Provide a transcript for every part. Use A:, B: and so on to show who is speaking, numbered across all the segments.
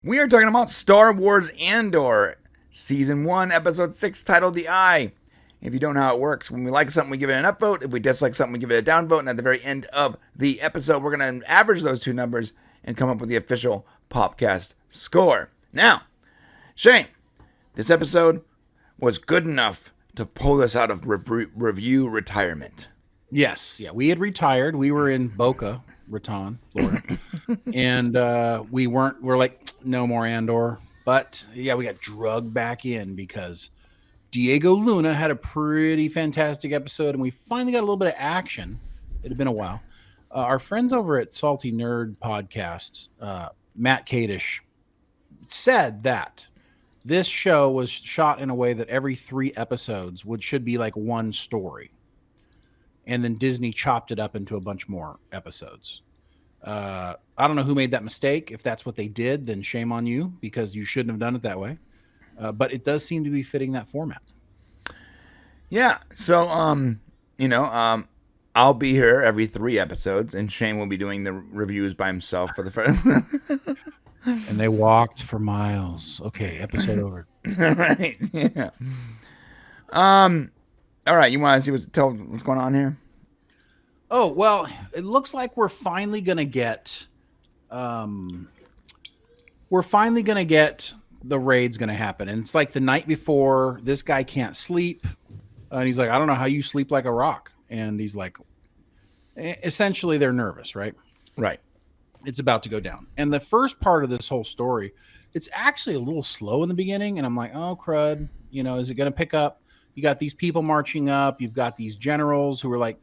A: We are talking about Star Wars Andor, Season 1, Episode 6, titled The Eye. If you don't know how it works, when we like something, we give it an upvote. If we dislike something, we give it a downvote. And at the very end of the episode, we're going to average those two numbers and come up with the official Popcast score. Now, Shane, this episode was good enough to pull us out of review retirement.
B: Yes, yeah, we had retired. We were in Boca Raton, Florida, and we're like, no more Andor. But yeah, we got drugged back in because Diego Luna had a pretty fantastic episode, and we finally got a little bit of action. It had been a while. Our friends over at Salty Nerd Podcasts, Matt Kadish, said that this show was shot in a way that every 3 episodes should be like one story. And then Disney chopped it up into a bunch more episodes. I don't know who made that mistake. If that's what they did, then shame on you, because you shouldn't have done it that way. But it does seem to be fitting that format.
A: Yeah. So, I'll be here every 3 episodes, and Shane will be doing the reviews by himself for the first.
B: And they walked for miles. Okay, episode over.
A: All right. Yeah. All right. You want to what's going on here?
B: Oh, well, it looks like we're finally going to get the raid's going to happen. And it's like the night before, this guy can't sleep. And he's like, I don't know how you sleep like a rock. And he's like, essentially they're nervous, right?
A: Right.
B: It's about to go down. And the first part of this whole story, it's actually a little slow in the beginning. And I'm like, oh, crud. Is it going to pick up? You got these people marching up. You've got these generals who are like,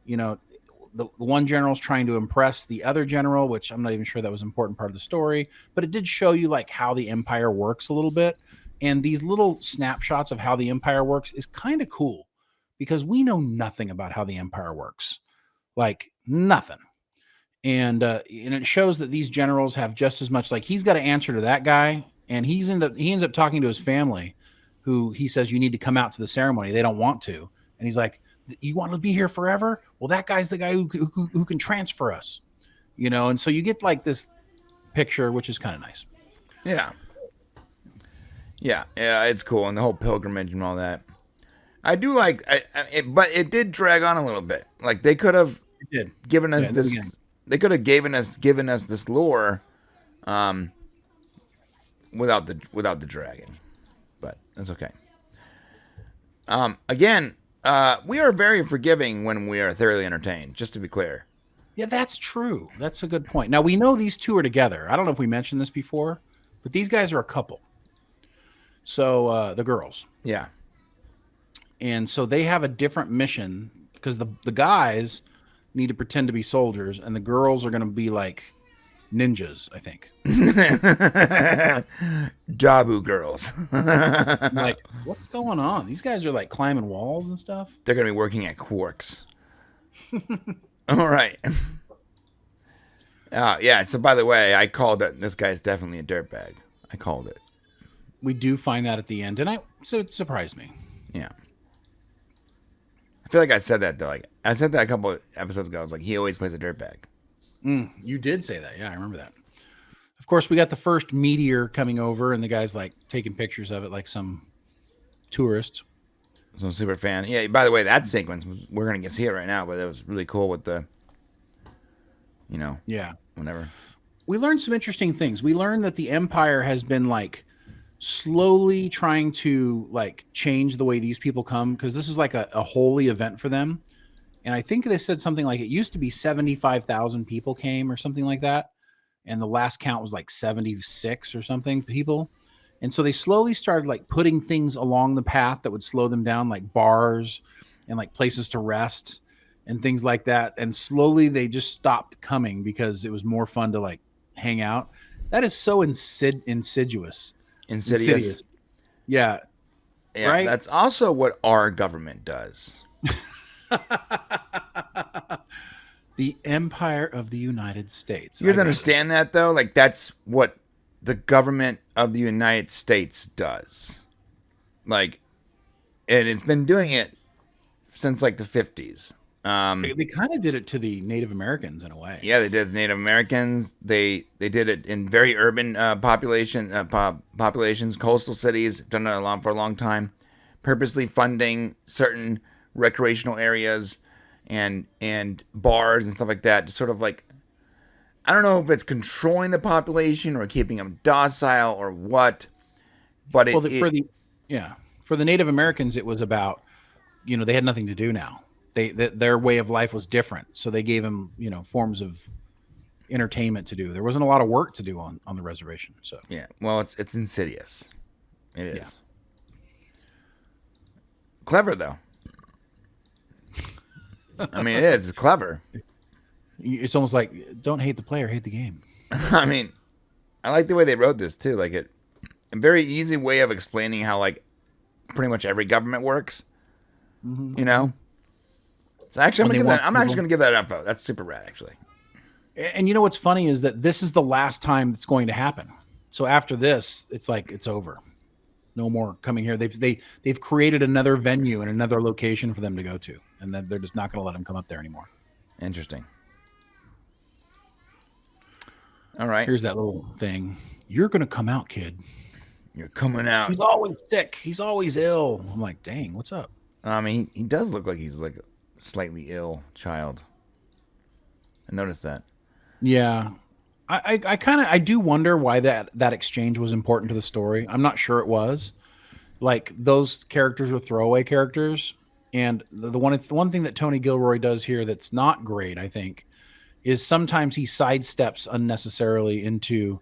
B: the one general's trying to impress the other general, which I'm not even sure that was an important part of the story. But it did show you like how the Empire works a little bit. And these little snapshots of how the Empire works is kind of cool, because we know nothing about how the Empire works. Like nothing. And it shows that these generals have just as much, like he's got to answer to that guy. And he ends up talking to his family, who he says, you need to come out to the ceremony. They don't want to. And he's like, you want to be here forever? Well, that guy's the guy who can transfer us, And so you get like this picture, which is kind of nice.
A: Yeah. Yeah. It's cool. And the whole pilgrimage and all that. I do like, but it did drag on a little bit. Like they could have given us this. They could have given us this lore, without the dragging, but that's okay. Again, we are very forgiving when we are thoroughly entertained. Just to be clear.
B: Yeah, that's true. That's a good point. Now we know these two are together. I don't know if we mentioned this before, but these guys are a couple. So the girls,
A: yeah,
B: and so they have a different mission, because the guys need to pretend to be soldiers, and the girls are going to be like ninjas, I think.
A: Jabu girls.
B: Like, what's going on? These guys are like climbing walls and stuff.
A: They're going to be working at Quarks. All right. Yeah. So by the way, I called it. This guy's definitely a dirtbag. I called it.
B: We do find that at the end, and so it surprised me.
A: Yeah. I feel like I said that though. Like I said that a couple of episodes ago. I was like, he always plays a dirtbag.
B: You did say that. Yeah, I remember that. Of course, we got the first meteor coming over, and the guy's like taking pictures of it like some tourist.
A: Some super fan. Yeah, by the way, that sequence, we're going to get see it right now, but it was really cool with the,
B: Yeah.
A: Whatever.
B: We learned some interesting things. We learned that the Empire has been like slowly trying to like change the way these people come, because this is like a holy event for them. And I think they said something like it used to be 75,000 people came or something like that. And the last count was like 76 or something people. And so they slowly started like putting things along the path that would slow them down, like bars and like places to rest and things like that. And slowly they just stopped coming because it was more fun to like hang out. That is so insidious. Yeah.
A: Right? That's also what our government does.
B: The Empire of the United States.
A: You guys understand that though? Like that's what the government of the United States does. Like, and it's been doing it since like the 50s.
B: They kind of did it to the Native Americans in a way.
A: Yeah, they did Native Americans. They did it in very urban populations, coastal cities. Done it for a long time, purposely funding certain recreational areas and bars and stuff like that. Just sort of like, I don't know if it's controlling the population or keeping them docile or what. But
B: for the Native Americans, it was about, they had nothing to do now. Their way of life was different, so they gave them forms of entertainment to do. There wasn't a lot of work to do on the reservation. So
A: yeah, well, it's insidious. It is clever though. I mean, it is. It's clever.
B: It's almost like don't hate the player, hate the game.
A: I mean, I like the way they wrote this too. Like a very easy way of explaining how like pretty much every government works.
B: Mm-hmm.
A: So actually, I'm actually going to give that an info. That's super rad, actually.
B: And what's funny is that this is the last time that's going to happen. So after this, it's like it's over. No more coming here. They've created another venue and another location for them to go to, and then they're just not going to let them come up there anymore.
A: Interesting. All right.
B: Here's that little thing. You're going to come out, kid.
A: You're coming out.
B: He's always sick. He's always ill. I'm like, dang, what's up?
A: I mean, he does look like he's like slightly ill child. I noticed that.
B: Yeah. I do wonder why that exchange was important to the story. I'm not sure it was. Like those characters were throwaway characters. And the one thing that Tony Gilroy does here that's not great, I think, is sometimes he sidesteps unnecessarily into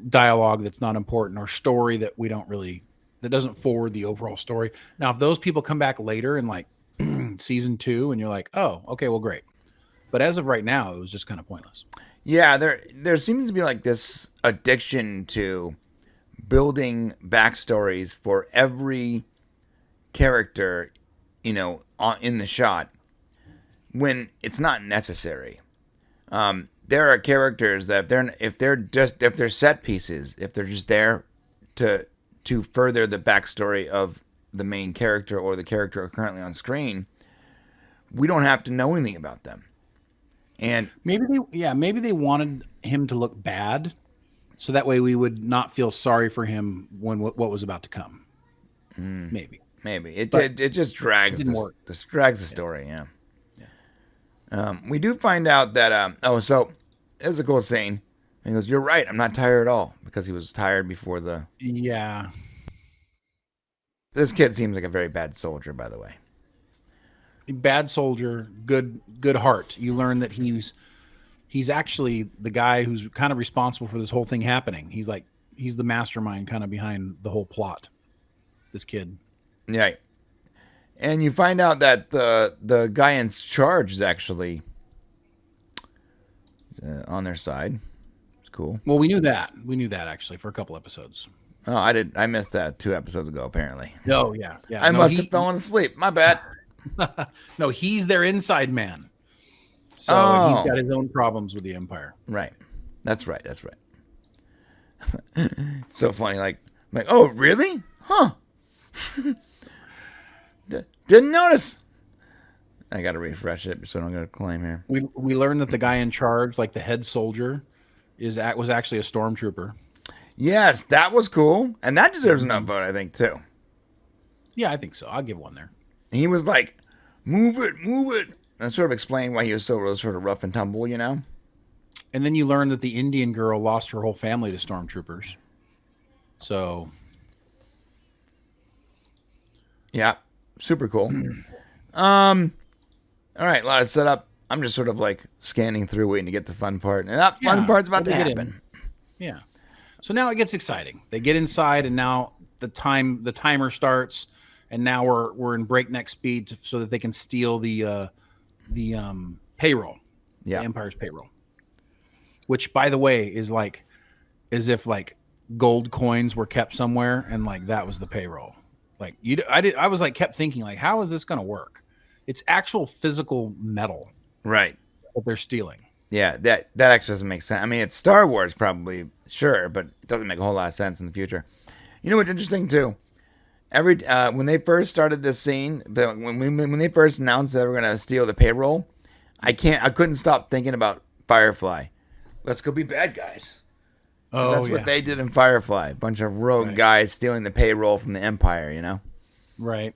B: dialogue that's not important or story that that doesn't forward the overall story. Now, if those people come back later in like season 2 and you're like, oh, okay, well, great. But as of right now, it was just kind of pointless.
A: Yeah, there seems to be like this addiction to building backstories for every character, in the shot when it's not necessary. There are characters that if they're set pieces, if they're just there to further the backstory of the main character or the character currently on screen, we don't have to know anything about them. And
B: maybe they wanted him to look bad, so that way we would not feel sorry for him when what was about to come. Maybe
A: it just drags the story. Yeah. We do find out that so it's a cool scene. And he goes, "You're right. I'm not tired at all," because he was tired before the.
B: Yeah.
A: This kid seems like a very bad soldier, by the way.
B: Bad soldier, good heart. You learn that he's actually the guy who's kind of responsible for this whole thing happening. He's the mastermind kind of behind the whole plot. This kid.
A: Yeah. And you find out that the guy in charge is actually on their side. It's cool.
B: Well, we knew that. Actually for a couple episodes.
A: Oh, I missed that 2 episodes ago, apparently.
B: Oh, yeah.
A: I must have fallen asleep. My bad.
B: No, he's their inside man. So he's got his own problems with the Empire.
A: Right. That's right. It's so funny. Like, oh, really? Huh. Didn't notice. I got to refresh it so I don't get a claim here.
B: We learned that the guy in charge, like the head soldier, was actually a stormtrooper.
A: Yes, that was cool. And that deserves an upvote, I think, too.
B: Yeah, I think so. I'll give one there.
A: He was like, move it. And sort of explained why he was so sort of rough and tumble, And
B: then you learn that the Indian girl lost her whole family to stormtroopers. So.
A: Yeah, super cool. All right, a lot of setup. I'm just sort of like scanning through, waiting to get the fun part. And that fun part's about to happen.
B: Yeah. So now it gets exciting. They get inside, and now the timer starts, and now we're in breakneck speed so that they can steal the payroll, the Empire's payroll. Which, by the way, is like as if like gold coins were kept somewhere, and like that was the payroll. Like I was like kept thinking like, how is this going to work? It's actual physical metal,
A: right?
B: That they're stealing.
A: Yeah, that actually doesn't make sense. I mean, it's Star Wars, probably, sure, but it doesn't make a whole lot of sense in the future. You know what's interesting, too, every when they first started this scene, when they first announced that they were gonna steal the payroll, I couldn't stop thinking about Firefly. Let's go be bad guys.
B: Oh,
A: That's what they did in Firefly. A bunch of rogue guys stealing the payroll from the Empire, you know?
B: Right.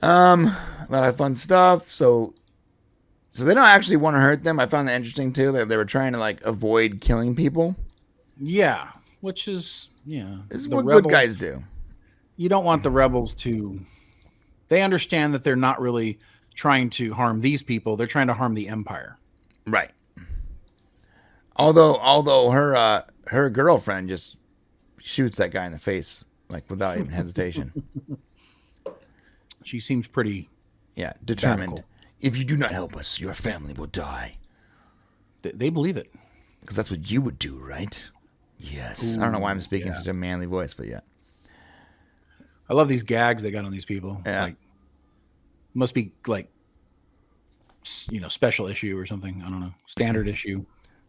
A: A lot of fun stuff. So they don't actually want to hurt them. I found that interesting too. They were trying to like avoid killing people.
B: Yeah, which is
A: This is what good guys do.
B: You don't want the rebels to. They understand that they're not really trying to harm these people. They're trying to harm the Empire.
A: Right. Although her girlfriend just shoots that guy in the face like without even hesitation.
B: She seems pretty
A: determined.
B: radical.
A: If you do not help us, your family will die.
B: They believe it.
A: Because that's what you would do, right? Yes. I don't know why I'm speaking such a manly voice, but yeah.
B: I love these gags they got on these people.
A: Yeah.
B: Like, must be like, special issue or something. I don't know. Standard issue.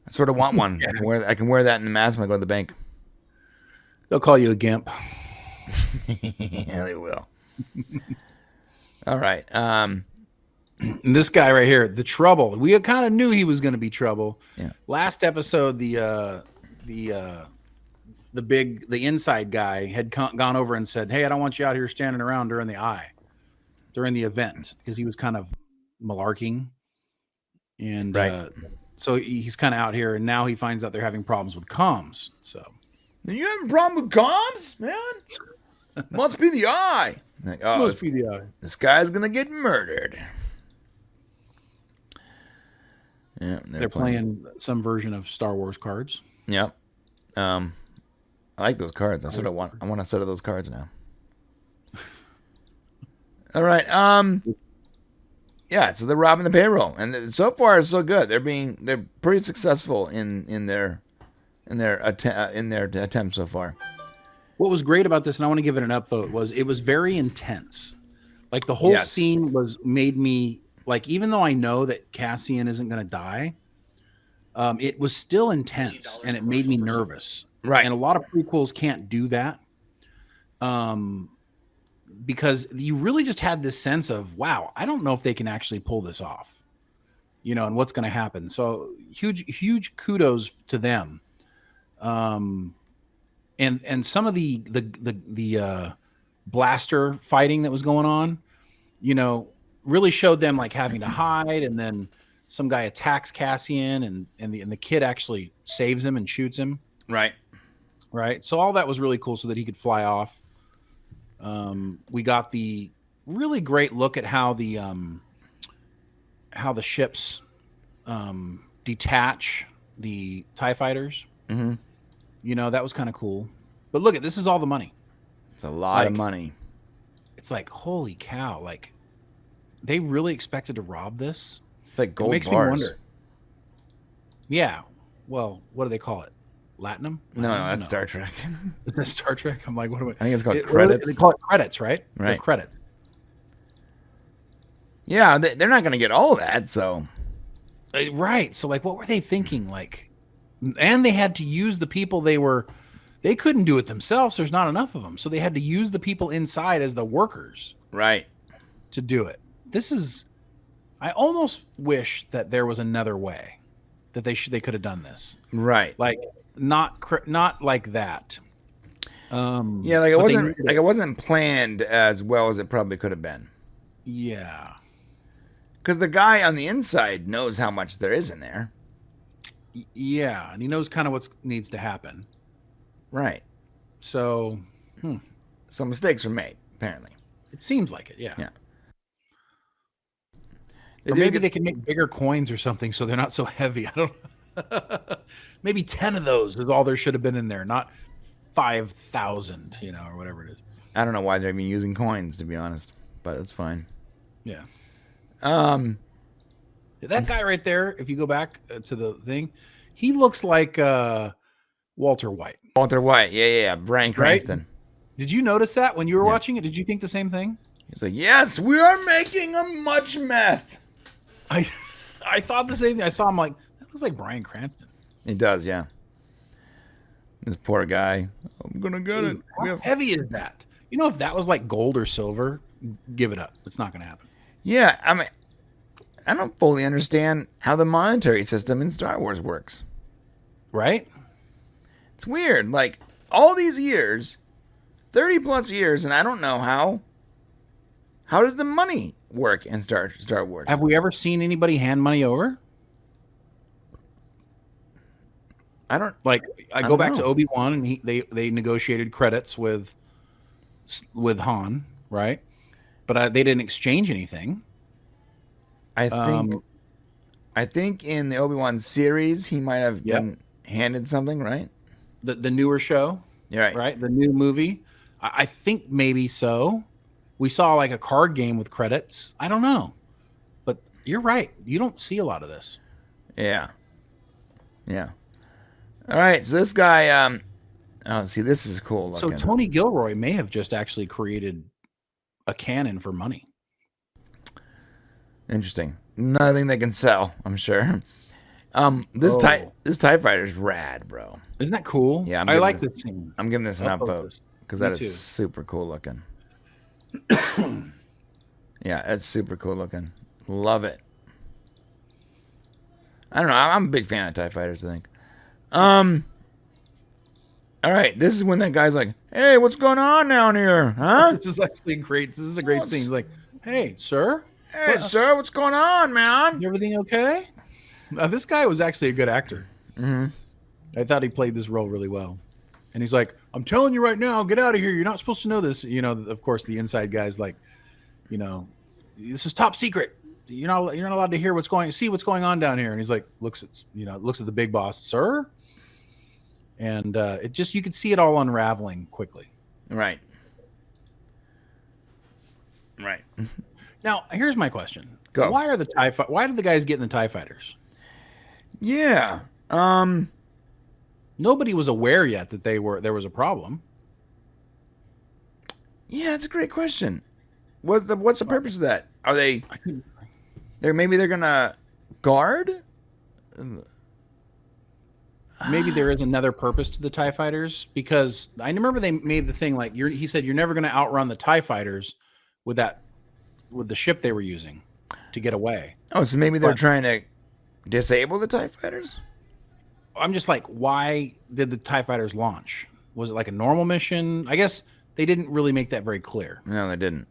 A: I sort of want one. I can wear that in the mask when I go to the bank.
B: They'll call you a gimp.
A: Yeah, they will. All right.
B: And this guy right here, the trouble. We kind of knew he was going to be trouble.
A: Yeah.
B: Last episode, the inside guy had gone over and said, "Hey, I don't want you out here standing around during the event," because he was kind of malarking. And so he's kind of out here, and now he finds out they're having problems with comms. So,
A: you having a problem with comms, man? Must be the eye. Like,
B: must be the eye.
A: This guy's gonna get murdered. Yeah,
B: they're playing some version of Star Wars cards.
A: Yep. I like those cards. I want a set of those cards now. All right. Yeah. So they're robbing the payroll, and so far so good. They're pretty successful in their attempt so far.
B: What was great about this, and I want to give it an upvote, was it was very intense. Like the whole scene made me like, even though I know that Cassian isn't going to die, it was still intense, and it made me nervous.
A: Right.
B: And a lot of prequels can't do that. Because you really just had this sense of, wow, I don't know if they can actually pull this off, and what's going to happen. So huge kudos to them. And some of the blaster fighting that was going on, really showed them like having to hide, and then some guy attacks Cassian, and the kid actually saves him and shoots him.
A: Right.
B: So all that was really cool, so that he could fly off. We got the really great look at how the ships detach the TIE fighters.
A: Mm-hmm.
B: That was kind of cool. But look, this is all the money.
A: It's a lot of money.
B: It's like, holy cow! Like, they really expected to rob this.
A: It's like gold
B: bars. Makes me wonder. Yeah. Well, what do they call it? Latinum?
A: No, that's Star Trek.
B: Is that Star Trek? I'm like, what do I
A: think it's called credits.
B: They call it credits, right?
A: Right.
B: They're credits.
A: Yeah, they're not going to get all of that, so.
B: Right. So, like, what were they thinking? Like, and they had to use the people they couldn't do it themselves. There's not enough of them. So they had to use the people inside as the workers.
A: Right.
B: To do it. I almost wish that there was another way that they could have done this.
A: Right.
B: Like, not like that.
A: Yeah, it wasn't planned as well as it probably could have been.
B: Yeah.
A: Because the guy on the inside knows how much there is in there.
B: Yeah, and he knows kind of what needs to happen.
A: Right.
B: So,
A: So mistakes were made, apparently.
B: It seems like it, yeah.
A: Yeah.
B: Or maybe they can make bigger coins or something so they're not so heavy. I don't know. Maybe 10 of those is all there should have been in there, not 5,000, or whatever it is.
A: I don't know why they're even using coins, to be honest, but it's fine.
B: Yeah.
A: That
B: guy right there, if you go back to the thing, he looks like Walter White.
A: Walter White, yeah. Bryan Cranston.
B: Right? Did you notice that when you were watching it? Did you think the same thing?
A: He's like, yes, we are making a much meth.
B: I thought the same thing. I saw him like, that looks like Bryan Cranston.
A: It does, yeah. This poor guy. I'm gonna get
B: Dude,
A: it.
B: how heavy is that? You know, if that was like gold or silver, give it up. It's not going to happen.
A: Yeah, I mean, I don't fully understand how the monetary system in Star Wars works.
B: Right?
A: It's weird. Like, all these years, 30 plus years, and I don't know how. How does the money work in Star Wars?
B: Have we ever seen anybody hand money over?
A: I don't.
B: Like, I go
A: don't
B: back
A: know.
B: to Obi-Wan, and they negotiated credits with Han, right? But they didn't exchange anything.
A: I think in the Obi-Wan series, he might have
B: Yep.
A: been handed something, right?
B: The newer show,
A: You're
B: right? The new movie. I think maybe so. We saw like a card game with credits. I don't know. But you're right. You don't see a lot of this.
A: Yeah. Yeah. All right. So this guy, oh, see, this is cool
B: So
A: looking.
B: Tony Gilroy may have just actually created a cannon for money.
A: Interesting. Nothing they can sell, I'm sure. This TIE fighter is rad, bro.
B: Isn't that cool?
A: Yeah,
B: I like this scene.
A: I'm giving this an upvote because that
B: Me too.
A: is super cool looking. Yeah, that's super cool looking. Love it. I don't know. I'm a big fan of TIE fighters, I think. All right, this is when that guy's like, "Hey, what's going on down here, huh?"
B: This is actually great. This is a great scene. He's like, "Hey, sir,
A: "Hey, sir, what's going on, man?"
B: is everything okay?" Now, this guy was actually a good actor.
A: Mm-hmm.
B: I thought he played this role really well. And he's like, "I'm telling you right now, get out of here. You're not supposed to know this." You know, of course, the inside guy's like, you know, "This is top secret. You're not allowed to hear what's going on down here." And he's like, looks at the big boss, "Sir." And it just, you could see it all unraveling quickly.
A: Right. Right.
B: Now, here's my question.
A: Go.
B: Why did the guys get in the TIE fighters?
A: Yeah.
B: Nobody was aware yet that there was a problem.
A: Yeah, that's a great question. What's the purpose of that? Are they? They're gonna guard.
B: Maybe there is another purpose to the TIE fighters, because I remember they made the thing like he said you're never going to outrun the TIE fighters with the ship they were using to get away.
A: Oh, so maybe they're trying to disable the TIE fighters?
B: I'm just like, why did the TIE fighters launch? Was it like a normal mission? I guess they didn't really make that very clear.
A: No, they didn't.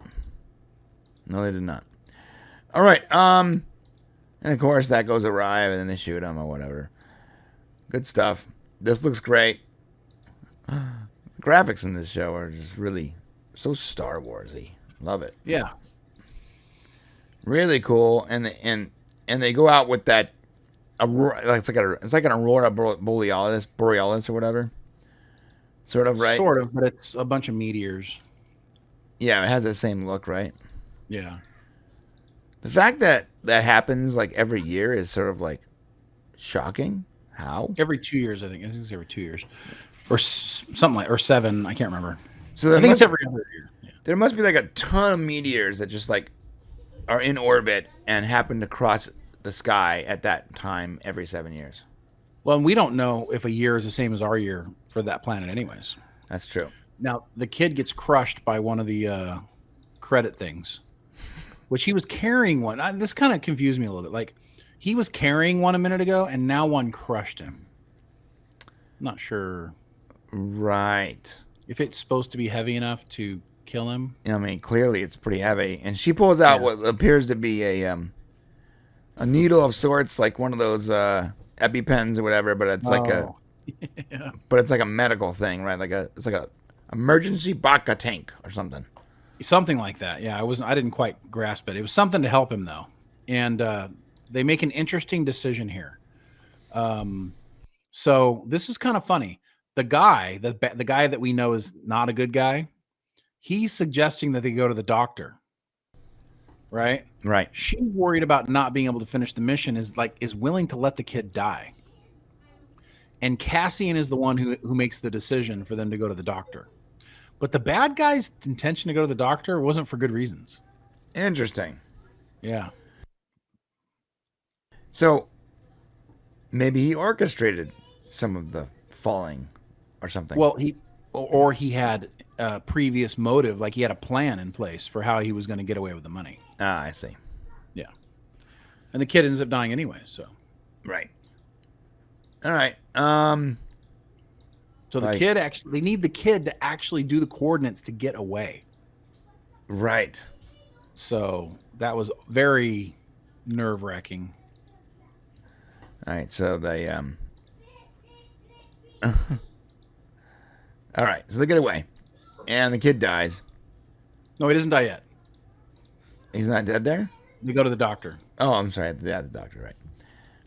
A: No, they did not. All right. And of course that goes awry, and then they shoot him or whatever. Good stuff. This looks great. The graphics in this show are just really so Star Warsy. Love it.
B: Yeah.
A: Really cool. And they go out with that aurora, it's like an aurora borealis or whatever. Sort of, right?
B: Sort of, but it's a bunch of meteors.
A: Yeah, it has that same look, right?
B: Yeah.
A: The fact that happens like every year is sort of like shocking. How?
B: Every 2 years, I think. I think it's every 2 years, or something like, or 7. I can't remember.
A: So
B: I think it's every other year. Yeah.
A: There must be like a ton of meteors that just like are in orbit and happen to cross the sky at that time every 7 years.
B: Well, and we don't know if a year is the same as our year for that planet, anyways.
A: That's true.
B: Now, the kid gets crushed by one of the credit things, which he was carrying one. This kind of confused me a little bit. Like, he was carrying one a minute ago, and now one crushed him. I'm not sure.
A: Right.
B: If it's supposed to be heavy enough to kill him.
A: I mean, clearly it's pretty heavy. And she pulls out what appears to be a needle of sorts, like one of those EpiPens or whatever, but it's like but it's like a medical thing, right? It's like a emergency vodka tank or something.
B: Something like that. Yeah, I didn't quite grasp it. It was something to help him though. And they make an interesting decision here. So this is kind of funny. The guy that we know is not a good guy, he's suggesting that they go to the doctor. Right?
A: Right.
B: She's worried about not being able to finish the mission, is willing to let the kid die. And Cassian is the one who makes the decision for them to go to the doctor. But the bad guy's intention to go to the doctor wasn't for good reasons.
A: Interesting.
B: Yeah.
A: So maybe he orchestrated some of the falling or something.
B: Well, or he had a previous motive, like he had a plan in place for how he was going to get away with the money.
A: Ah, I see.
B: Yeah. And the kid ends up dying anyway, so.
A: Right. All right.
B: So the kid actually, they need the kid to actually do the coordinates to get away.
A: Right.
B: So that was very nerve-wracking.
A: All right. So they all right. So they get away, and the kid dies.
B: No, he doesn't die yet.
A: He's not dead there.
B: They go to the doctor.
A: Oh, I'm sorry. Yeah, the doctor. Right.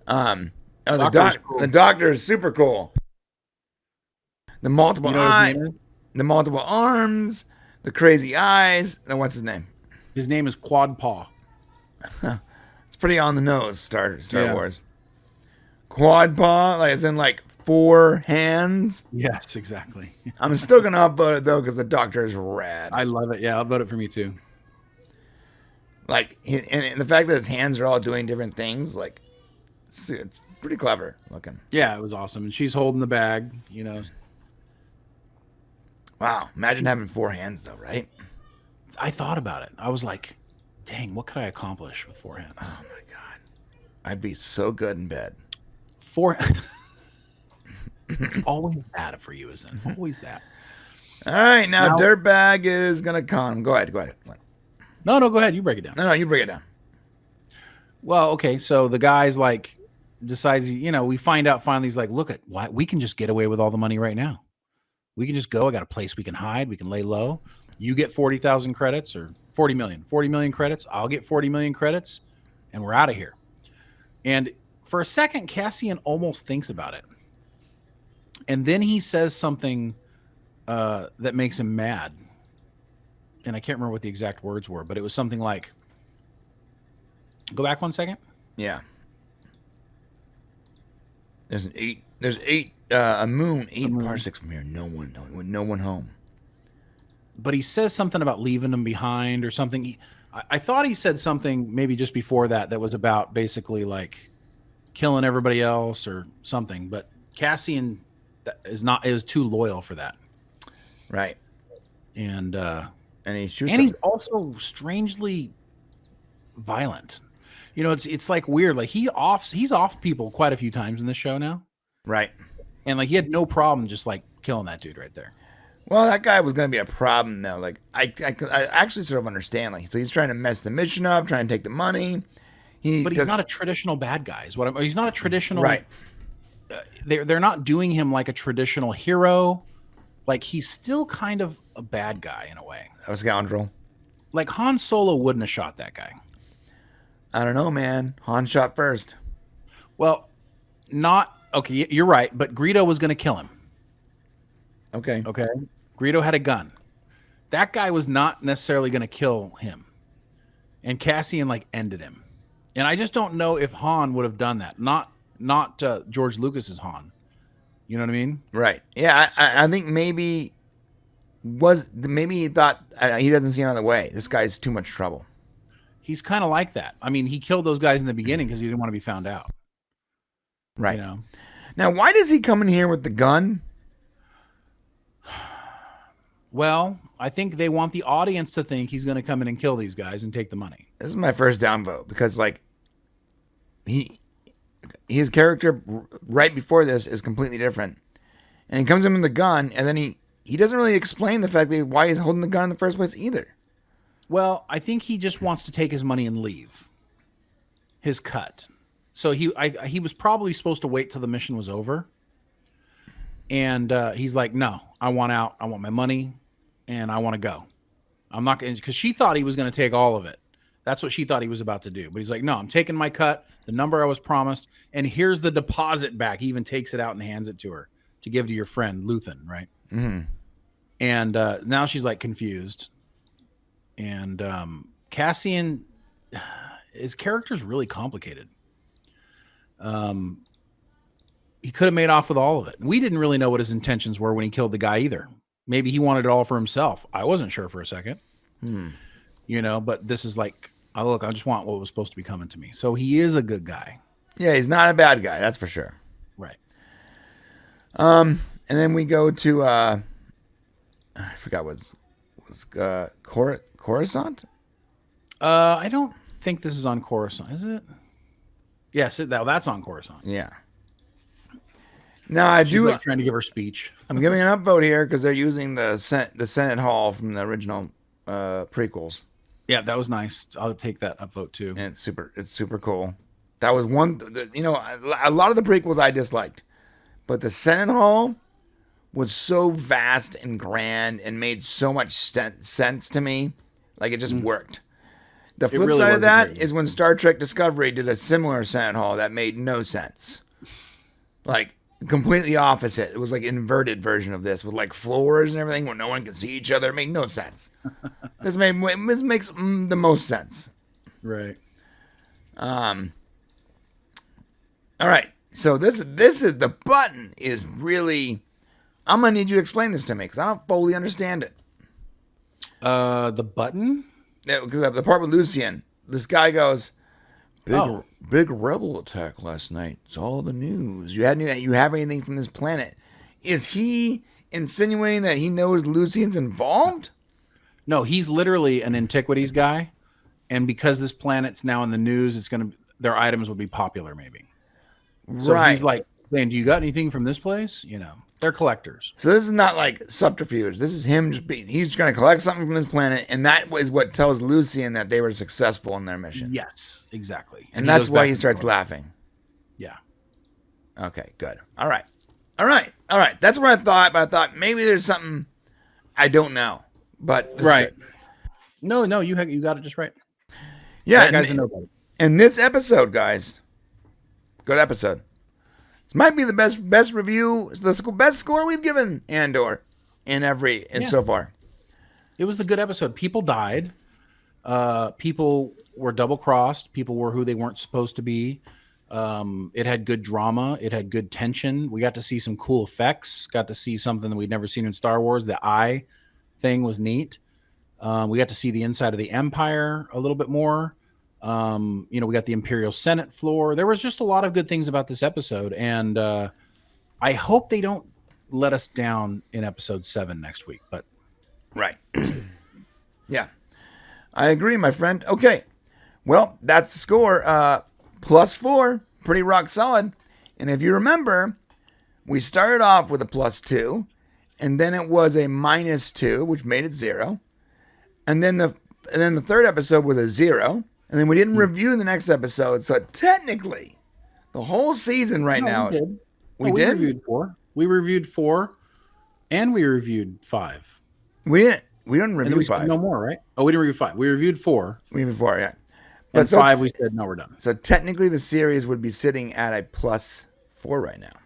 A: Oh,
B: Cool.
A: the doctor is super cool. The multiple
B: You know what his name is?
A: the multiple arms, the crazy eyes. And what's his name?
B: His name is Quad Paw.
A: It's pretty on the nose. Star Wars. Quad paw, like as in like 4 hands.
B: Yes, exactly.
A: I'm still gonna upvote it though because the doctor is rad.
B: I love it. Yeah, I'll vote it for me too.
A: Like, and the fact that his hands are all doing different things, like it's pretty clever looking.
B: Yeah, it was awesome. And she's holding the bag, you know.
A: Wow, imagine having 4 hands though, right?
B: I thought about it. I was like, dang, what could I accomplish with 4 hands?
A: Oh my god, I'd be so good in bed.
B: 4. It's always that for you, isn't it? Always that.
A: All right, now Dirtbag is gonna con him. Go ahead.
B: No, go ahead. You break it down.
A: No, you break it down.
B: Well, okay, so the guy's like decides, we find out finally he's like, look at why we can just get away with all the money right now. We can just go. I got a place we can hide. We can lay low. You get 40,000 credits or 40 million credits. I'll get 40 million credits and we're out of here. And for a second, Cassian almost thinks about it. And then he says something that makes him mad. And I can't remember what the exact words were, but it was something like, go back 1 second.
A: Yeah. There's a moon 8 parsecs from here. No one home.
B: But he says something about leaving them behind or something. I thought he said something maybe just before that was about basically like killing everybody else or something. But Cassian is too loyal for that.
A: Right.
B: And
A: he shoots.
B: And he's also strangely violent. It's like weird. Like he's off people quite a few times in the show now.
A: Right.
B: And like he had no problem just like killing that dude right there.
A: Well, that guy was going to be a problem though. Like I actually sort of understand. Like, so he's trying to mess the mission up, trying to take the money.
B: But he's not a traditional bad guy. He's not a traditional.
A: Right.
B: They're not doing him like a traditional hero. Like he's still kind of a bad guy in a way.
A: A scoundrel.
B: Like Han Solo wouldn't have shot that guy.
A: I don't know, man. Han shot first.
B: Well, okay. You're right, but Greedo was going to kill him.
A: Okay.
B: Greedo had a gun. That guy was not necessarily going to kill him, and Cassian like ended him. And I just don't know if Han would have done that. Not George Lucas's Han. You know what I mean?
A: Right. Yeah. I think maybe he thought he doesn't see another way. This guy's too much trouble.
B: He's kind of like that. I mean, he killed those guys in the beginning because he didn't want to be found out.
A: Right. Now, why does he come in here with the gun?
B: Well, I think they want the audience to think he's going to come in and kill these guys and take the money.
A: This is my first downvote because, like, his character right before this is completely different, and he comes in with the gun, and then he doesn't really explain the fact that why he's holding the gun in the first place either.
B: Well, I think he just wants to take his money and leave. His cut. So he was probably supposed to wait till the mission was over. And he's like, no, I want out. I want my money and I want to go. I'm not going to, because she thought he was going to take all of it. That's what she thought he was about to do. But he's like, no, I'm taking my cut, the number I was promised, and here's the deposit back. He even takes it out and hands it to her to give to your friend, Luthen, right?
A: Mm-hmm.
B: And now she's like confused. And Cassian, his character's really complicated. He could have made off with all of it. We didn't really know what his intentions were when he killed the guy either. Maybe he wanted it all for himself. I wasn't sure for a second. But this is like, I just want what was supposed to be coming to me. So he is a good guy.
A: Yeah, he's not a bad guy, that's for sure.
B: Right.
A: And then we go to I forgot was Coruscant.
B: I don't think this is on Coruscant, is it? Yes, that's on Coruscant.
A: Yeah. Now I
B: She's
A: do.
B: like trying to give her speech.
A: I'm giving an upvote here because they're using the Senate Hall from the original prequels.
B: Yeah, that was nice. I'll take that upvote too.
A: And it's super cool. That was one. A lot of the prequels I disliked, but the Senate Hall was so vast and grand and made so much sense to me. Like it just worked. The flip
B: really
A: side of
B: was
A: that
B: great.
A: is when Star Trek Discovery did a similar Senate Hall that made no sense. Like completely opposite. It was like inverted version of this with like floors and everything where no one could see each other. It made no sense. This makes the most sense.
B: Right.
A: All right. So this is the button is really. I'm gonna need you to explain this to me because I don't fully understand it.
B: The button.
A: Because the part with Lucien, this guy goes, big rebel attack last night. It's all the news. You have anything from this planet? Is he insinuating that he knows Lucien's involved?
B: No, he's literally an antiquities guy, and because this planet's now in the news, their items would be popular, maybe. So
A: Right.
B: he's like saying, "Do you got anything from this place?" They're collectors.
A: So this is not like subterfuge. This is him he's going to collect something from this planet, and that is what tells Lucien that they were successful in their mission.
B: Yes, exactly.
A: And that's why he starts laughing.
B: Yeah.
A: Okay, good. All right. That's what I thought, but I thought maybe there's something I don't know. But
B: Right. No, you got it just right.
A: Yeah,
B: That guy's a nobody.
A: And this episode, guys, good episode. This might be the best review, the best score we've given Andor so far.
B: It was a good episode. People died. People were double crossed. People were who they weren't supposed to be. It had good drama. It had good tension. We got to see some cool effects. Got to see something that we'd never seen in Star Wars. The eye thing was neat. We got to see the inside of the Empire a little bit more. We got the Imperial Senate floor. There was just a lot of good things about this episode, and I hope they don't let us down in episode 7 next week. But
A: right, yeah, I agree, my friend. Okay, well, that's the score. +4, pretty rock solid. And if you remember, we started off with a +2, and then it was a -2, which made it 0, and then the third episode was a 0. And then we didn't review the next episode, so technically, the whole season now. We did.
B: We reviewed 4. We reviewed 4, and we reviewed 5.
A: We didn't review 5.
B: No more, right? Oh, we didn't review 5. We reviewed 4.
A: We reviewed 4, yeah.
B: But 5, we said no, we're done.
A: So technically, the series would be sitting at a +4 right now.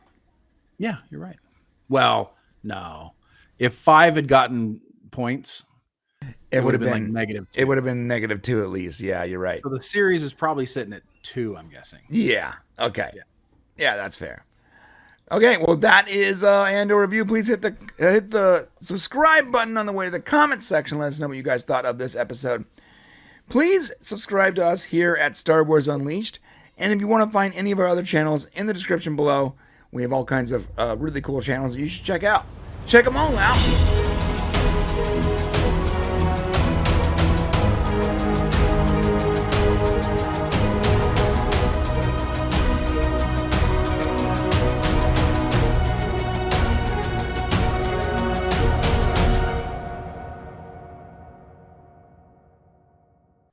B: Yeah, you're right. Well, no. If 5 had gotten points, it would have been like -2.
A: It would have been -2 at least. Yeah, you're right.
B: So the series is probably sitting at 2, I'm guessing.
A: Yeah. Okay. Yeah, that's fair. Okay, well, that is Andor review. Please hit the subscribe button on the way to the comment section. Let us know what you guys thought of this episode. Please subscribe to us here at Star Wars Unleashed. And if you want to find any of our other channels in the description below, we have all kinds of really cool channels that you should check out. Check them all out.